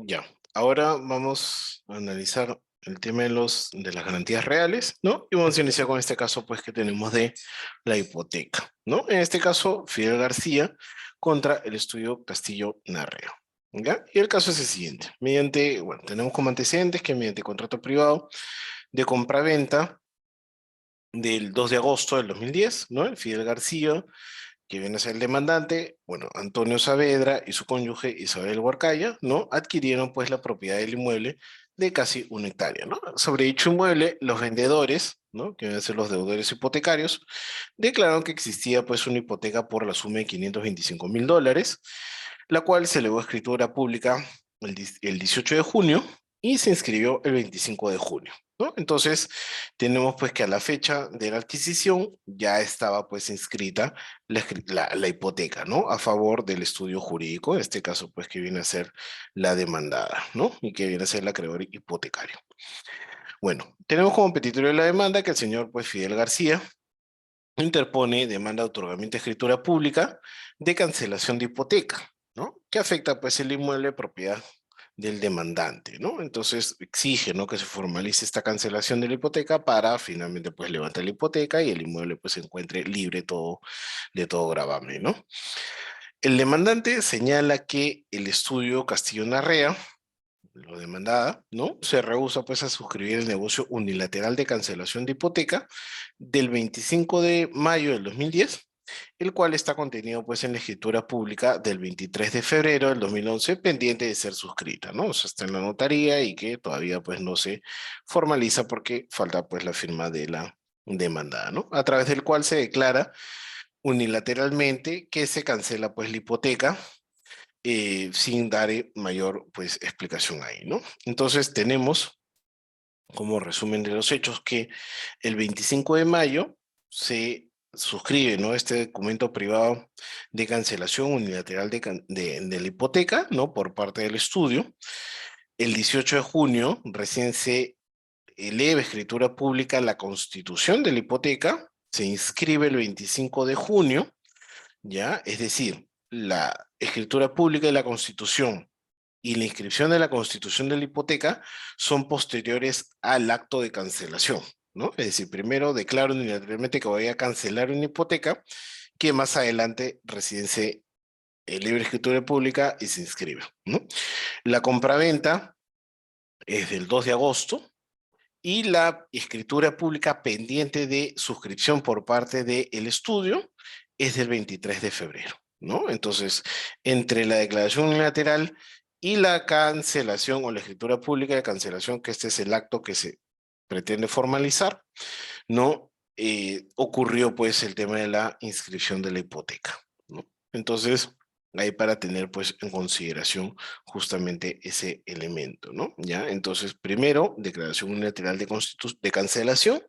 Ya, ahora vamos a analizar el tema de las garantías reales, ¿no? Y vamos a iniciar con este caso, pues, que tenemos de la hipoteca, ¿no? En este caso, Fidel García contra el estudio Castillo Narreo, ¿ya? Y el caso es el siguiente. Bueno, tenemos como antecedentes que mediante contrato privado de compraventa del 2 de agosto del 2010, ¿no? El Fidel García, que viene a ser el demandante, bueno, Antonio Saavedra y su cónyuge Isabel Huarcaya, ¿no? Adquirieron pues la propiedad del inmueble de casi 1 hectárea, ¿no? Sobre dicho inmueble, los vendedores, ¿no? Que deben ser los deudores hipotecarios, declararon que existía pues una hipoteca por la suma de $525.000, la cual se elevó a escritura pública el 18 de junio y se inscribió el 25 de junio, ¿no? Entonces, tenemos pues que a la fecha de la adquisición ya estaba pues inscrita la hipoteca, ¿no? A favor del estudio jurídico, en este caso pues que viene a ser la demandada, ¿no? Y que viene a ser el acreedor hipotecario. Bueno, tenemos como petitorio de la demanda que el señor pues Fidel García interpone demanda de otorgamiento de escritura pública de cancelación de hipoteca, ¿no? Que afecta pues el inmueble propiedad del demandante, ¿no? Entonces exige, ¿no? Que se formalice esta cancelación de la hipoteca para finalmente pues levantar la hipoteca y el inmueble pues se encuentre libre de todo gravamen, ¿no? El demandante señala que el estudio Castillo Narrea, lo demandada, ¿no? Se rehúsa pues a suscribir el negocio unilateral de cancelación de hipoteca del 25 de mayo del 2010, el cual está contenido pues en la escritura pública del 23 de febrero del 2011, pendiente de ser suscrita, ¿no? O sea, está en la notaría y que todavía pues no se formaliza porque falta pues la firma de la demandada, ¿no? A través del cual se declara unilateralmente que se cancela pues la hipoteca sin dar mayor pues explicación ahí, ¿no? Entonces tenemos como resumen de los hechos que el 25 de mayo se suscribe, ¿no? Este documento privado de cancelación unilateral de la hipoteca, ¿no? Por parte del estudio. El 18 de junio recién se eleva escritura pública la constitución de la hipoteca, se inscribe el 25 de junio, ¿ya? Es decir, la escritura pública de la constitución y la inscripción de la constitución de la hipoteca son posteriores al acto de cancelación, ¿no? Es decir, primero declaro unilateralmente que voy a cancelar una hipoteca que más adelante recién se libre escritura pública y se inscribe, ¿no? La compraventa es del 2 de agosto y la escritura pública pendiente de suscripción por parte del estudio es del 23 de febrero, ¿no? Entonces, entre la declaración unilateral y la cancelación o la escritura pública de cancelación, que este es el acto que se pretende formalizar, ¿no? Ocurrió pues el tema de la inscripción de la hipoteca, ¿no? Entonces, ahí para tener pues en consideración justamente ese elemento, ¿no? Ya, entonces primero declaración unilateral de cancelación,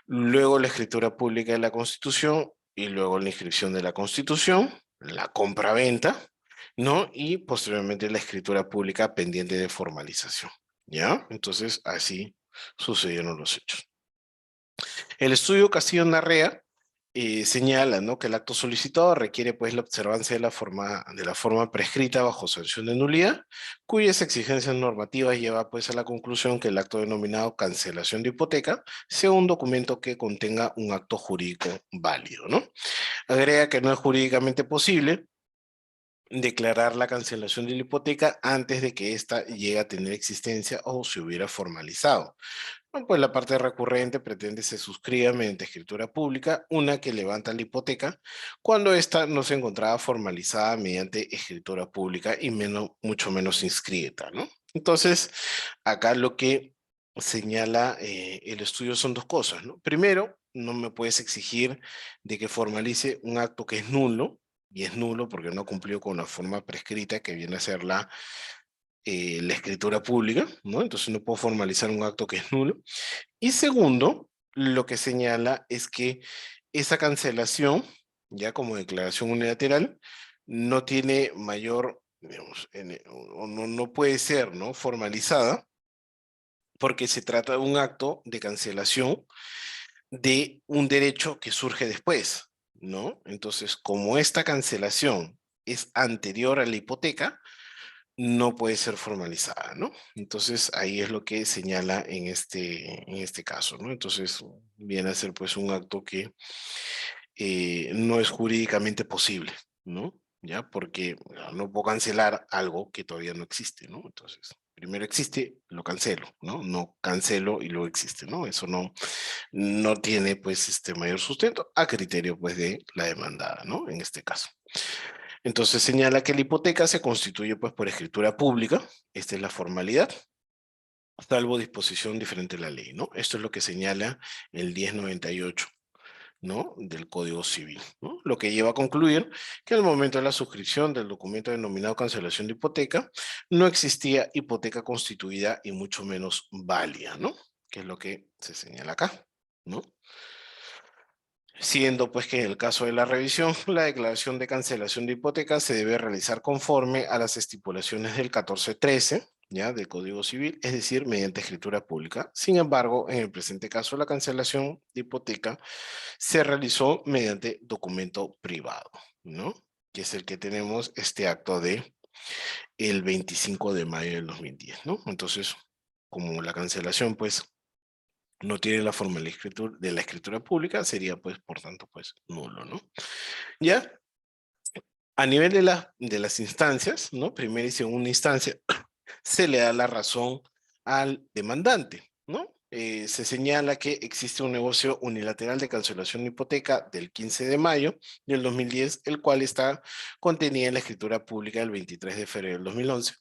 luego la escritura pública de la Constitución y luego la inscripción de la Constitución, la compraventa, ¿no? Y posteriormente la escritura pública pendiente de formalización, ¿ya? Entonces así sucedieron los hechos. El estudio Castillo Narrea señala, ¿no? Que el acto solicitado requiere pues la observancia de la forma prescrita bajo sanción de nulidad, cuyas exigencias normativas lleva pues a la conclusión que el acto denominado cancelación de hipoteca sea un documento que contenga un acto jurídico válido, ¿no? Agrega que no es jurídicamente posible declarar la cancelación de la hipoteca antes de que ésta llegue a tener existencia o se hubiera formalizado. Bueno, pues la parte recurrente pretende se suscriba mediante escritura pública, una que levanta la hipoteca, cuando ésta no se encontraba formalizada mediante escritura pública y mucho menos inscrita, ¿no? Entonces, acá lo que señala el estudio son dos cosas, ¿no? Primero, no me puedes exigir de que formalice un acto que es nulo, y es nulo porque no cumplió con la forma prescrita que viene a ser la escritura pública, ¿no? Entonces no puedo formalizar un acto que es nulo. Y segundo, lo que señala es que esa cancelación, ya como declaración unilateral, no tiene mayor, digamos, o no puede ser, ¿no? Formalizada, porque se trata de un acto de cancelación de un derecho que surge después, ¿no? Entonces, como esta cancelación es anterior a la hipoteca, no puede ser formalizada, ¿no? Entonces, ahí es lo que señala en este caso, ¿no? Entonces, viene a ser pues un acto que no es jurídicamente posible, ¿no? ¿Ya? Porque no puedo cancelar algo que todavía no existe, ¿no? Entonces, primero existe, lo cancelo, ¿no? No cancelo y luego existe, ¿no? Eso no tiene, pues, mayor sustento a criterio, pues, de la demandada, ¿no? En este caso. Entonces, señala que la hipoteca se constituye, pues, por escritura pública, esta es la formalidad, salvo disposición diferente de la ley, ¿no? Esto es lo que señala el 1098. ¿No? Del Código Civil, ¿no? Lo que lleva a concluir que al momento de la suscripción del documento denominado cancelación de hipoteca, no existía hipoteca constituida y mucho menos válida, ¿no? Que es lo que se señala acá, ¿no? Siendo pues que en el caso de la revisión, la declaración de cancelación de hipoteca se debe realizar conforme a las estipulaciones del 1413, ¿ya? Del Código Civil, es decir, mediante escritura pública. Sin embargo, en el presente caso, la cancelación de hipoteca se realizó mediante documento privado, ¿no? Que es el que tenemos este acto de el 25 de mayo del 2010, ¿no? Entonces, como la cancelación, pues, no tiene la forma de la escritura pública, sería, pues, por tanto, pues, nulo, ¿no? Ya, a nivel de las instancias, ¿no? Primera y segunda instancia, se le da la razón al demandante, ¿no? Se señala que existe un negocio unilateral de cancelación de hipoteca del 15 de mayo del 2010, el cual está contenida en la escritura pública del 23 de febrero del 2011,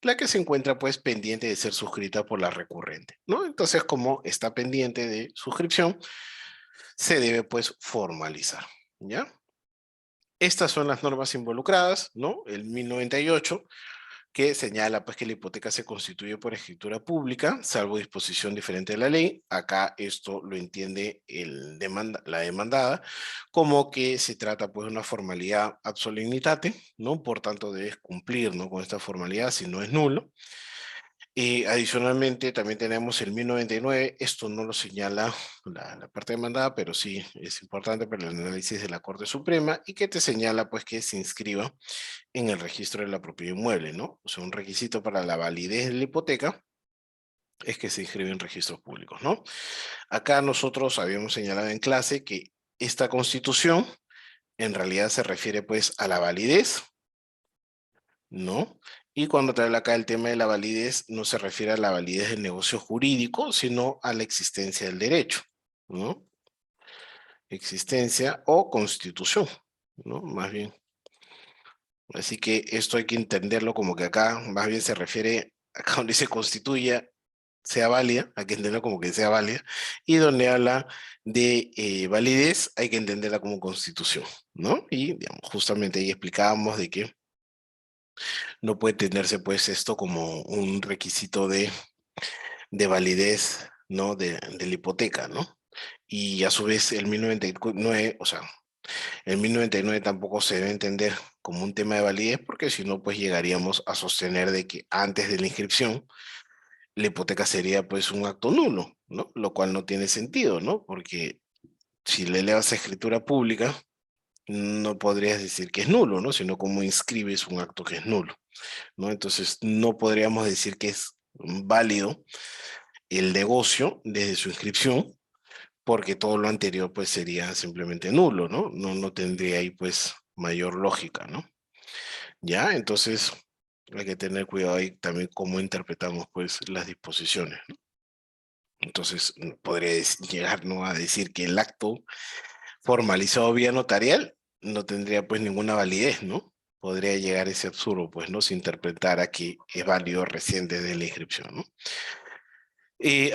la que se encuentra pues pendiente de ser suscrita por la recurrente, ¿no? Entonces, como está pendiente de suscripción, se debe pues formalizar, ¿ya? Estas son las normas involucradas, ¿no? El 1098 que señala pues que la hipoteca se constituye por escritura pública, salvo disposición diferente de la ley. Acá esto lo entiende la demandada como que se trata pues de una formalidad ad solemnitate, ¿no? Por tanto debes cumplir, ¿no? Con esta formalidad si no es nulo. Y adicionalmente también tenemos el 1099, esto no lo señala la parte demandada, pero sí es importante para el análisis de la Corte Suprema y que te señala pues que se inscriba en el registro de la propiedad inmueble, ¿no? O sea, un requisito para la validez de la hipoteca es que se inscribe en registros públicos, ¿no? Acá nosotros habíamos señalado en clase que esta constitución en realidad se refiere pues a la validez, ¿no? Y cuando te habla acá el tema de la validez, no se refiere a la validez del negocio jurídico, sino a la existencia del derecho, ¿no? Existencia o constitución, ¿no? Más bien. Así que esto hay que entenderlo como que acá más bien se refiere, acá donde se constituya, sea válida, hay que entenderlo como que sea válida, y donde habla de validez, hay que entenderla como constitución, ¿no? Y digamos, justamente ahí explicábamos de que no puede tenerse pues esto como un requisito de validez, ¿no? De la hipoteca, ¿no? Y a su vez el 1099, o sea, el 1099 tampoco se debe entender como un tema de validez porque si no, pues llegaríamos a sostener de que antes de la inscripción la hipoteca sería pues un acto nulo, ¿no? Lo cual no tiene sentido, ¿no? Porque si le elevas a escritura pública, no podrías decir que es nulo, ¿no? Sino como inscribes un acto que es nulo, ¿no? Entonces no podríamos decir que es válido el negocio desde su inscripción porque todo lo anterior pues sería simplemente nulo, ¿no? No tendría ahí pues mayor lógica, ¿no? Ya, entonces hay que tener cuidado ahí también cómo interpretamos pues las disposiciones, ¿no? Entonces podría llegar, ¿no? A decir que el acto formalizado vía notarial no tendría pues ninguna validez, ¿no? Podría llegar ese absurdo, pues, ¿no? Si interpretara que es válido recién desde la inscripción, ¿no?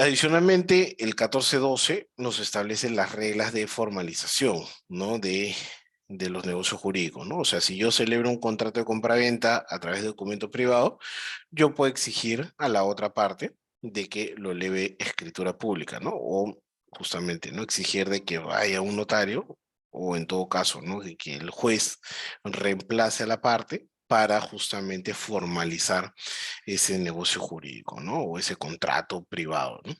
Adicionalmente, el 1412 nos establece las reglas de formalización, ¿no? De los negocios jurídicos, ¿no? O sea, si yo celebro un contrato de compraventa a través de documento privado, yo puedo exigir a la otra parte de que lo eleve escritura pública, ¿no? O justamente, ¿no? Exigir de que vaya un notario o en todo caso, ¿no? De que el juez reemplace a la parte para justamente formalizar ese negocio jurídico, ¿no? O ese contrato privado, ¿no?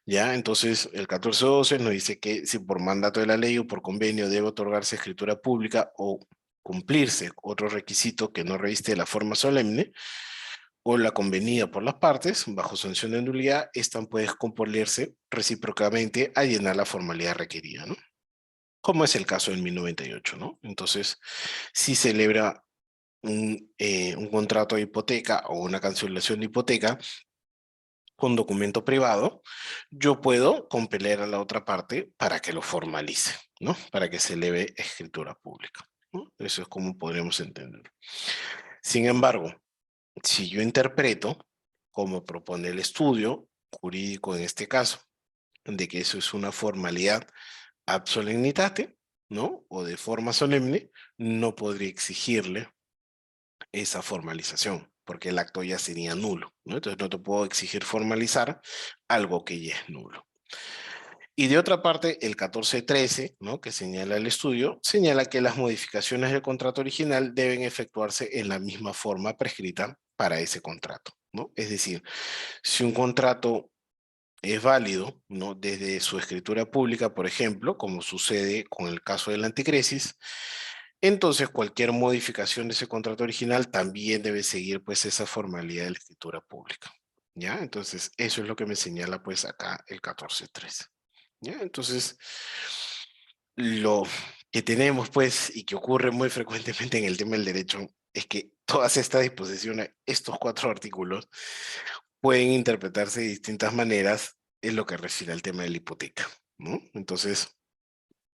Ya, entonces el 1412 nos dice que si por mandato de la ley o por convenio debe otorgarse escritura pública o cumplirse otro requisito que no reviste de la forma solemne, o la convenida por las partes, bajo sanción de nulidad, esta puede componerse recíprocamente a llenar la formalidad requerida, ¿no? Como es el caso del 1098, ¿no? Entonces, si celebra un contrato de hipoteca o una cancelación de hipoteca con documento privado, yo puedo compeler a la otra parte para que lo formalice, ¿no? Para que se eleve escritura pública, ¿no? Eso es como podríamos entender. Sin embargo, si yo interpreto, como propone el estudio jurídico en este caso, de que eso es una formalidad ab solemnitate, ¿no? O de forma solemne, no podría exigirle esa formalización, porque el acto ya sería nulo, ¿no? Entonces no te puedo exigir formalizar algo que ya es nulo. Y de otra parte, el 1413, ¿no? Que señala el estudio, señala que las modificaciones del contrato original deben efectuarse en la misma forma prescrita para ese contrato, ¿no? Es decir, si un contrato es válido, ¿no? Desde su escritura pública, por ejemplo, como sucede con el caso del anticresis, entonces cualquier modificación de ese contrato original también debe seguir pues esa formalidad de la escritura pública, ¿ya? Entonces eso es lo que me señala pues acá el 14.3, ¿ya? Entonces lo que tenemos pues y que ocurre muy frecuentemente en el tema del derecho es que todas estas disposiciones, estos 4 artículos, pueden interpretarse de distintas maneras en lo que refiere al tema de la hipoteca, ¿no? Entonces,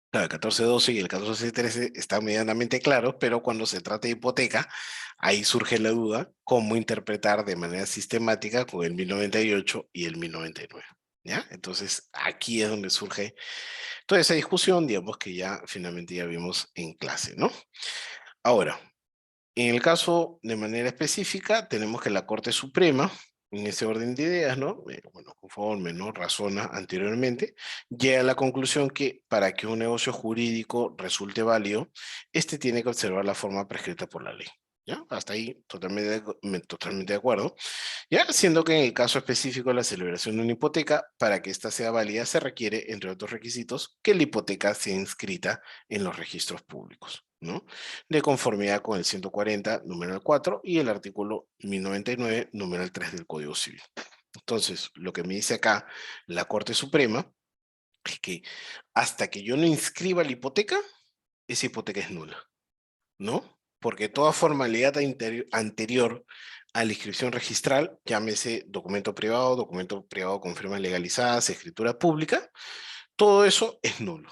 claro, el 14.12 y el 14.13 están medianamente claros, pero cuando se trata de hipoteca, ahí surge la duda cómo interpretar de manera sistemática con el 1098 y el 1099, ¿ya? Entonces, aquí es donde surge toda esa discusión, digamos, que ya finalmente ya vimos en clase, ¿no? Ahora, en el caso de manera específica, tenemos que la Corte Suprema, en ese orden de ideas, ¿no? Bueno, conforme, ¿no? Razona anteriormente, llega a la conclusión que para que un negocio jurídico resulte válido, este tiene que observar la forma prescrita por la ley. ¿Ya? Hasta ahí totalmente de acuerdo. Ya, siendo que en el caso específico de la celebración de una hipoteca, para que ésta sea válida, se requiere, entre otros requisitos, que la hipoteca sea inscrita en los registros públicos, ¿no? De conformidad con el 140, numeral 4, y el artículo 1099, numeral 3 del Código Civil. Entonces, lo que me dice acá la Corte Suprema es que hasta que yo no inscriba la hipoteca, esa hipoteca es nula, ¿no? Porque toda formalidad anterior a la inscripción registral, llámese documento privado con firmas legalizadas, escritura pública, todo eso es nulo,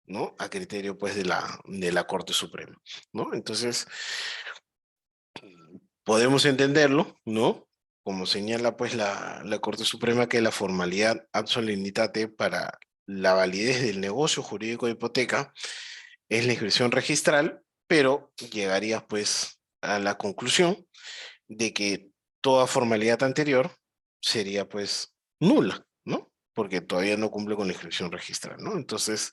¿no? A criterio, pues, de la Corte Suprema, ¿no? Entonces, podemos entenderlo, ¿no? Como señala, pues, la Corte Suprema, que la formalidad ad solemnitate para la validez del negocio jurídico de hipoteca es la inscripción registral, pero llegarías, pues, a la conclusión de que toda formalidad anterior sería pues nula, ¿no? Porque todavía no cumple con la inscripción registral, ¿no? Entonces,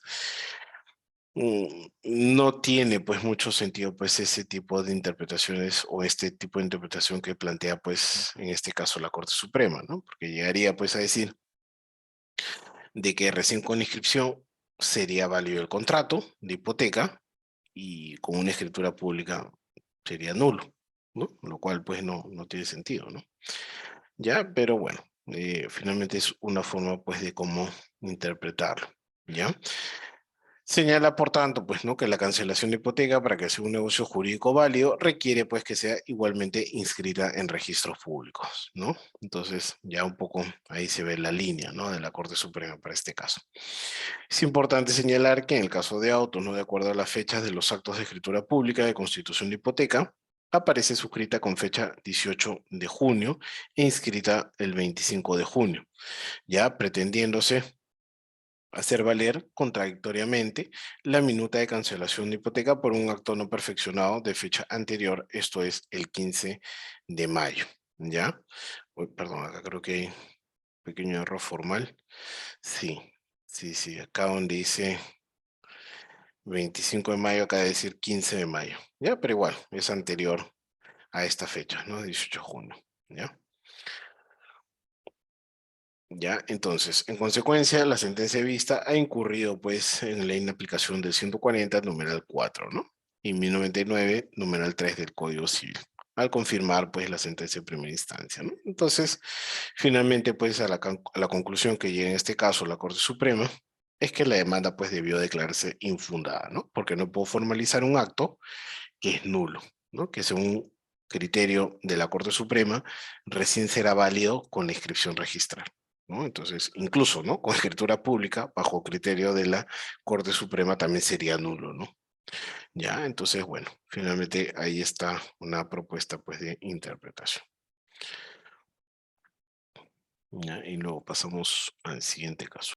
no tiene pues mucho sentido pues ese tipo de interpretaciones o este tipo de interpretación que plantea pues en este caso la Corte Suprema, ¿no? Porque llegaría pues a decir de que recién con la inscripción sería válido el contrato de hipoteca y con una escritura pública sería nulo, ¿no? Lo cual pues no tiene sentido, ¿no? Ya, pero bueno, finalmente es una forma pues de cómo interpretarlo, ¿ya? Señala, por tanto, pues, ¿no? Que la cancelación de hipoteca para que sea un negocio jurídico válido requiere pues que sea igualmente inscrita en registros públicos, ¿no? Entonces, ya un poco ahí se ve la línea, ¿no? De la Corte Suprema para este caso. Es importante señalar que en el caso de autos, no de acuerdo a las fechas de los actos de escritura pública de constitución de hipoteca, aparece suscrita con fecha 18 de junio e inscrita el 25 de junio, ya pretendiéndose hacer valer contradictoriamente la minuta de cancelación de hipoteca por un acto no perfeccionado de fecha anterior, esto es el 15 de mayo, ¿ya? Uy, perdón, acá creo que hay un pequeño error formal. Sí, sí, acá donde dice 25 de mayo, acaba de decir 15 de mayo, ¿ya? Pero igual, es anterior a esta fecha, ¿no? 18 de junio, ¿ya? Ya, entonces, en consecuencia, la sentencia vista ha incurrido, pues, en la inaplicación del 140, numeral 4, ¿no? Y 1099, numeral 3 del Código Civil. al confirmar pues la sentencia de primera instancia, ¿no? Entonces, finalmente pues a la conclusión que llega en este caso la Corte Suprema es que la demanda pues debió declararse infundada, ¿no? Porque no puedo formalizar un acto que es nulo, ¿no? Que según criterio de la Corte Suprema recién será válido con la inscripción registral, ¿no? Entonces, incluso, ¿no? Con escritura pública, bajo criterio de la Corte Suprema también sería nulo, ¿no? Ya, entonces, bueno, finalmente ahí está una propuesta pues de interpretación. Ya, y luego pasamos al siguiente caso.